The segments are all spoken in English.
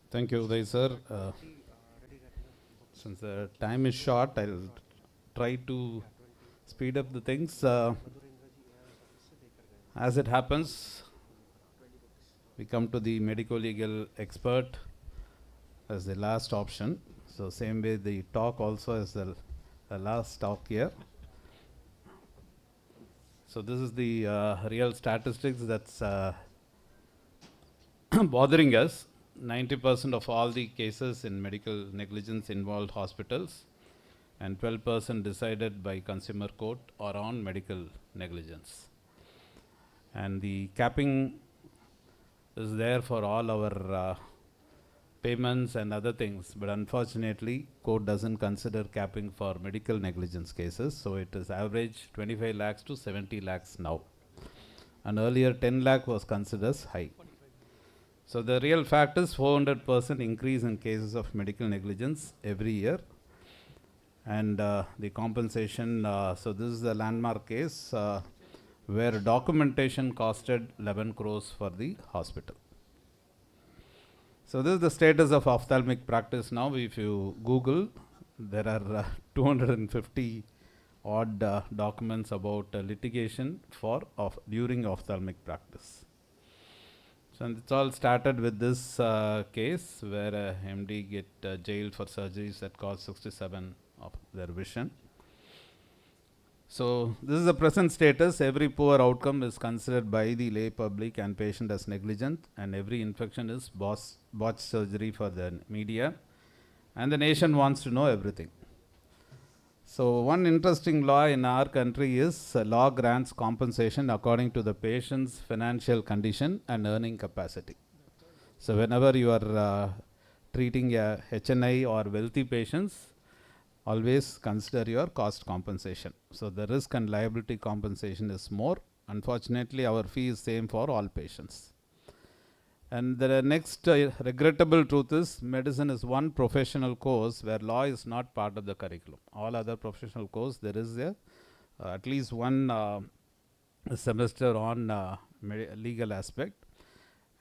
Thank you, Uday sir. Since the time is short, I'll try to speed up the things. As it happens, we come to the medico-legal expert as the last option. So same way the talk also is the last talk here. So this is the real statistics that's bothering us. 90% of all the cases in medical negligence involved hospitals, and 12% decided by consumer court or on medical negligence. And the capping is there for all our payments and other things, but unfortunately court doesn't consider capping for medical negligence cases, so it is average 25 lakhs to 70 lakhs now, and earlier 10 lakh was considered as high. So the real fact is 400% increase in cases of medical negligence every year. And the compensation, so this is the landmark case where documentation costed 11 crores for the hospital. So this is the status of ophthalmic practice now. If you Google, there are 250 odd documents about litigation for during ophthalmic practice. So it's all started with this case where MD get jailed for surgeries that cost 67 of their vision. So this is the present status. Every poor outcome is considered by the lay public and patient as negligent, and every infection is botched surgery for the media, and the nation wants to know everything. So one interesting law in our country is law grants compensation according to the patient's financial condition and earning capacity. So whenever you are treating a HNI or wealthy patients, always consider your cost compensation. So the risk and liability compensation is more. Unfortunately, our fee is same for all patients. And the next regrettable truth is medicine is one professional course where law is not part of the curriculum. All other professional course, there is a at least one semester on legal aspect.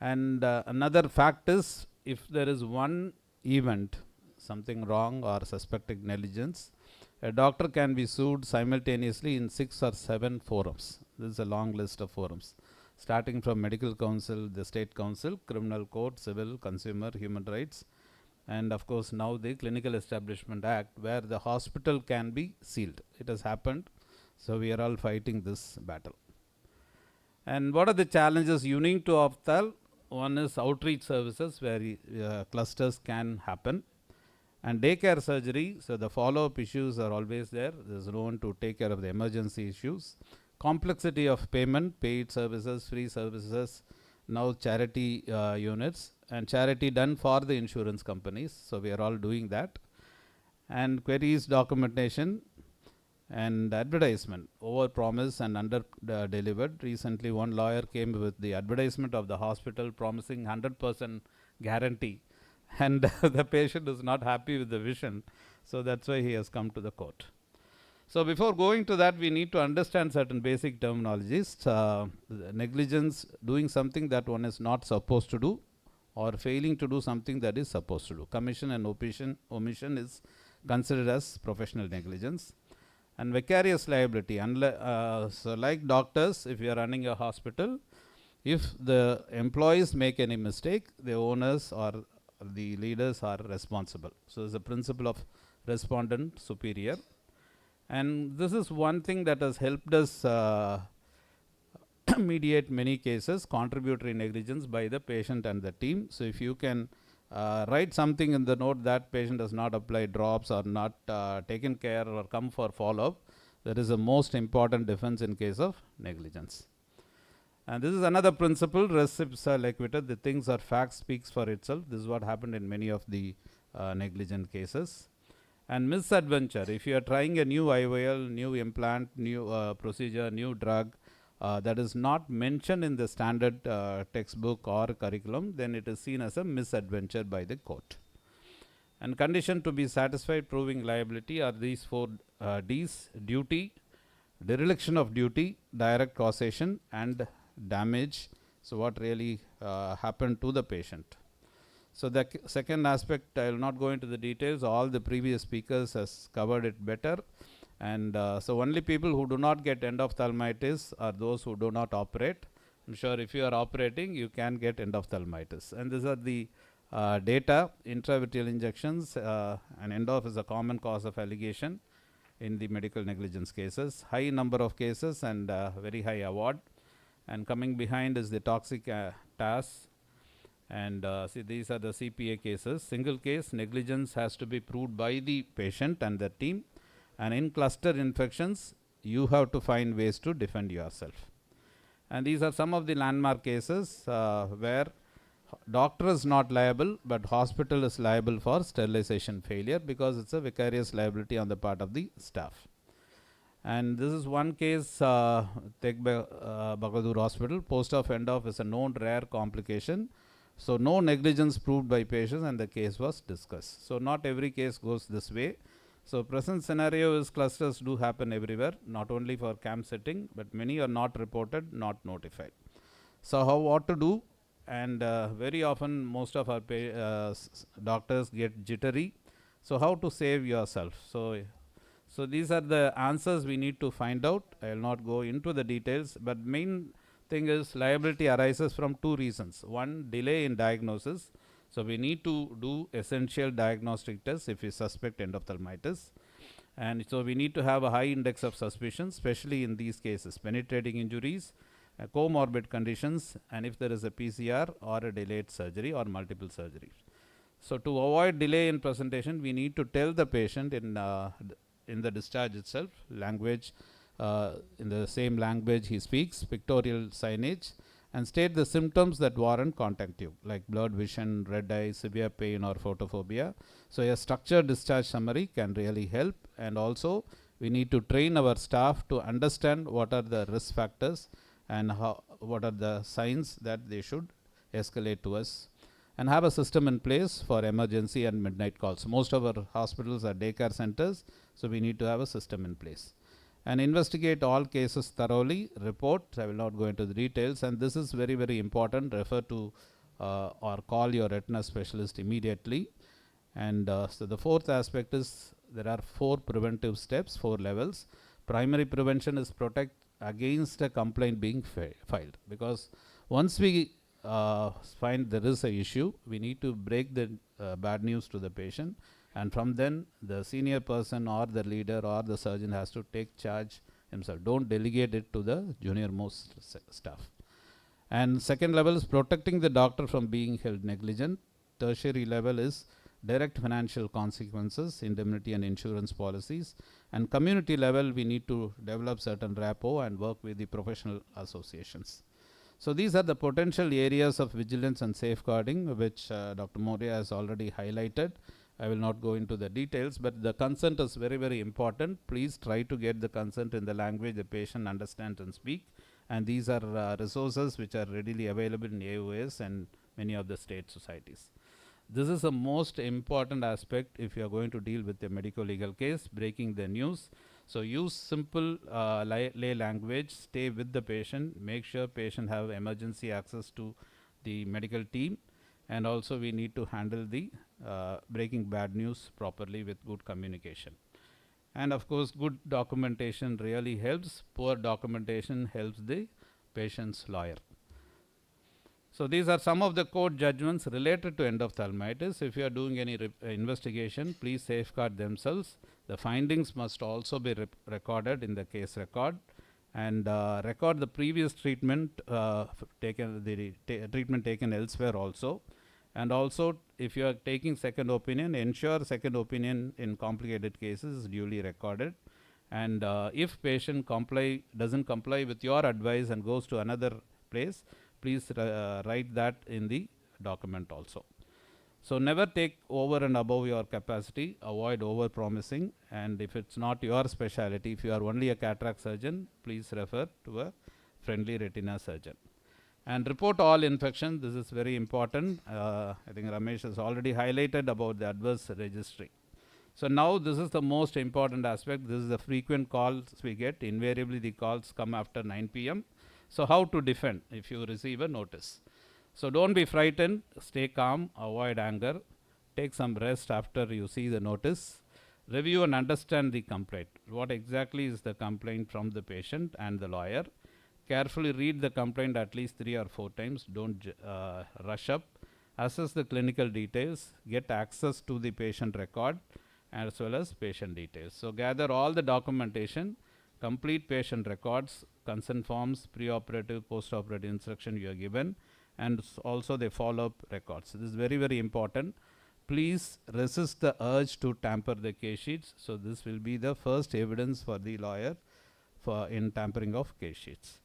And another fact is, if there is one event, something wrong or suspected negligence, a doctor can be sued simultaneously in 6 or 7 forums. This is a long list of forums, starting from medical council, the state council, criminal court, civil, consumer, human rights, and of course now the Clinical Establishment Act, where the hospital can be sealed. It has happened, so we are all fighting this battle. And what are the challenges unique to Opthal? One is outreach services, where clusters can happen, and daycare surgery. So the follow-up issues are always there. There's no one to take care of the emergency issues. Complexity of payment, paid services, free services, now charity units, and charity done for the insurance companies. So we are all doing that. And queries, documentation, and advertisement, over promise and under delivered. Recently one lawyer came with the advertisement of the hospital promising 100% guarantee, and the patient is not happy with the vision, so that's why he has come to the court. So before going to that, we need to understand certain basic terminologies. Negligence, doing something that one is not supposed to do, or failing to do something that is supposed to do. Commission and omission is considered as professional negligence. And vicarious liability, so like doctors, if you are running a hospital, if the employees make any mistake, the owners or the leaders are responsible. So there's a principle of respondent superior, and this is one thing that has helped us mediate many cases, contributory negligence by the patient and the team. So if you can write something in the note that patient does not apply drops or not taken care or come for follow-up, that is the most important defense in case of negligence. And this is another principle, res ipsa liquita, the things or fact speaks for itself. This is what happened in many of the negligent cases. And misadventure, if you are trying a new IOL, new implant, new procedure, new drug, that is not mentioned in the standard textbook or curriculum, then it is seen as a misadventure by the court. And condition to be satisfied proving liability are these 4 D's: duty, dereliction of duty, direct causation, and damage. So what really happened to the patient. So the second aspect, I will not go into the details. All the previous speakers has covered it better. And so only people who do not get endophthalmitis are those who do not operate. I'm sure if you are operating, you can get endophthalmitis. And these are the data. Intravitreal injections and endoph is a common cause of allegation in the medical negligence cases. High number of cases and very high award. And coming behind is the toxic TAS. And see, these are the CPA cases. Single case negligence has to be proved by the patient and the team. And in cluster infections, you have to find ways to defend yourself. And these are some of the landmark cases where doctor is not liable, but hospital is liable for sterilization failure because it's a vicarious liability on the part of the staff. And this is one case, Teg Bahadur Hospital. Post-op end-off is a known rare complication. So no negligence proved by patients and the case was discussed. So not every case goes this way. So present scenario is clusters do happen everywhere, not only for camp setting, but many are not reported, not notified. So how what to do? And very often most of our doctors get jittery. So how to save yourself? So these are the answers we need to find out. I will not go into the details, but main thing is liability arises from two reasons. One, delay in diagnosis. So we need to do essential diagnostic tests if we suspect endophthalmitis. And so we need to have a high index of suspicion, especially in these cases, penetrating injuries, comorbid conditions, and if there is a PCR or a delayed surgery or multiple surgeries. So to avoid delay in presentation, we need to tell the patient in the discharge itself, language, in the same language he speaks, pictorial signage, and state the symptoms that warrant contact tube, like blurred vision, red eye, severe pain, or photophobia. So a structured discharge summary can really help. And also we need to train our staff to understand what are the risk factors and what are the signs that they should escalate to us, and have a system in place for emergency and midnight calls. Most of our hospitals are daycare centers, so we need to have a system in place. And investigate all cases thoroughly, report. I will not go into the details, and this is very, very important. Refer to or call your retina specialist immediately. And so the fourth aspect is there are 4 preventive steps, 4 levels. Primary prevention is protect against a complaint being filed, because once we find there is a issue, we need to break the bad news to the patient, and from then the senior person or the leader or the surgeon has to take charge himself. Don't delegate it to the junior most staff. And second level is protecting the doctor from being held negligent. Tertiary level is direct financial consequences, indemnity and insurance policies. And community level, we need to develop certain rapport and work with the professional associations. So these are the potential areas of vigilance and safeguarding, which Dr. Moria has already highlighted. I will not go into the details, but the consent is very, very important. Please try to get the consent in the language the patient understands and speak. And these are resources which are readily available in AIOS and many of the state societies. This is the most important aspect if you are going to deal with a medico-legal case, breaking the news. So use simple lay language, stay with the patient, make sure patient have emergency access to the medical team, and also we need to handle the breaking bad news properly with good communication. And of course, good documentation really helps. Poor documentation helps the patient's lawyer. So these are some of the court judgments related to endophthalmitis. If you are doing any investigation, please safeguard themselves. The findings must also be recorded in the case record, and record the previous treatment treatment taken elsewhere also. And also, if you are taking second opinion, ensure second opinion in complicated cases is duly recorded. And if patient doesn't comply with your advice and goes to another place, please write that in the document also. So never take over and above your capacity, avoid over promising, and if it's not your specialty, if you are only a cataract surgeon, please refer to a friendly retina surgeon. And report all infections. This is very important. I think Ramesh has already highlighted about the adverse registry. So now this is the most important aspect. This is the frequent calls we get. Invariably the calls come after 9 p.m. So how to defend if you receive a notice? So don't be frightened, stay calm, avoid anger, take some rest after you see the notice, review and understand the complaint. What exactly is the complaint from the patient and the lawyer? Carefully read the complaint at least 3 or 4 times. Don't rush up. Assess the clinical details. Get access to the patient record as well as patient details. So gather all the documentation, complete patient records, consent forms, preoperative, postoperative instruction you are given, and also the follow-up records. This is very, very important. Please resist the urge to tamper the case sheets. So this will be the first evidence for the lawyer for in tampering of case sheets.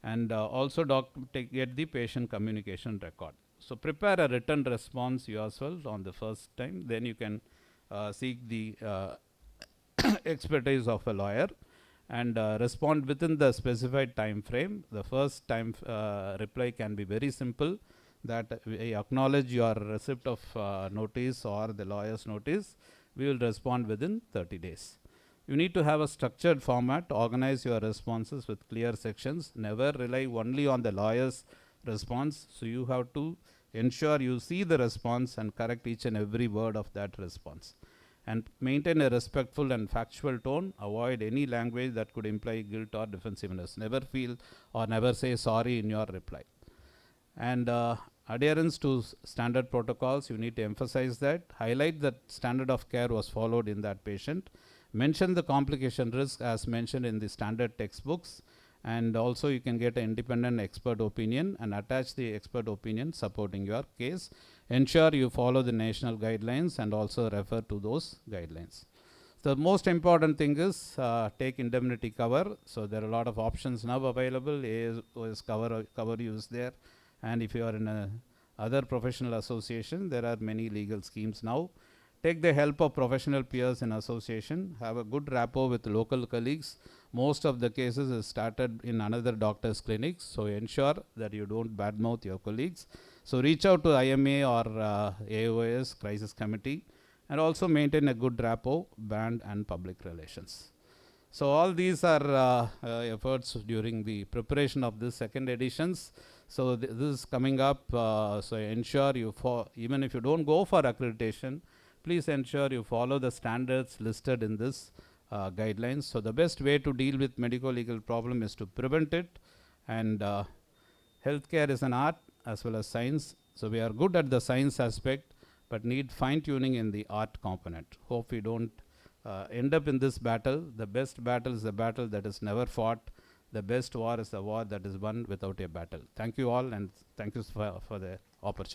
And also get the patient communication record. So prepare a written response yourself on the first time. Then you can seek the expertise of a lawyer and respond within the specified time frame. The first time reply can be very simple, that we acknowledge your receipt of notice or the lawyer's notice. We will respond within 30 days. You need to have a structured format, organize your responses with clear sections, never rely only on the lawyer's response. So you have to ensure you see the response and correct each and every word of that response. And maintain a respectful and factual tone. Avoid any language that could imply guilt or defensiveness. Never feel or never say sorry in your reply. And adherence to standard protocols, you need to emphasize that. Highlight that standard of care was followed in that patient. Mention the complication risk as mentioned in the standard textbooks. And also you can get an independent expert opinion and attach the expert opinion supporting your case. Ensure you follow the national guidelines and also refer to those guidelines. The most important thing is take indemnity cover. So there are a lot of options now available. AIOS cover is there. And if you are in a other professional association, there are many legal schemes now. Take the help of professional peers in association. Have a good rapport with local colleagues. Most of the cases is started in another doctor's clinics. So ensure that you don't badmouth your colleagues. So reach out to IMA or AIOS crisis committee, and also maintain a good rapport, brand and public relations. So all these are efforts during the preparation of this second editions. So this is coming up. So ensure you even if you don't go for accreditation, please ensure you follow the standards listed in this guidelines. So the best way to deal with medico-legal problem is to prevent it. And healthcare is an art as well as science. So we are good at the science aspect, but need fine-tuning in the art component. Hope we don't end up in this battle. The best battle is the battle that is never fought. The best war is the war that is won without a battle. Thank you all, and thank you for the opportunity.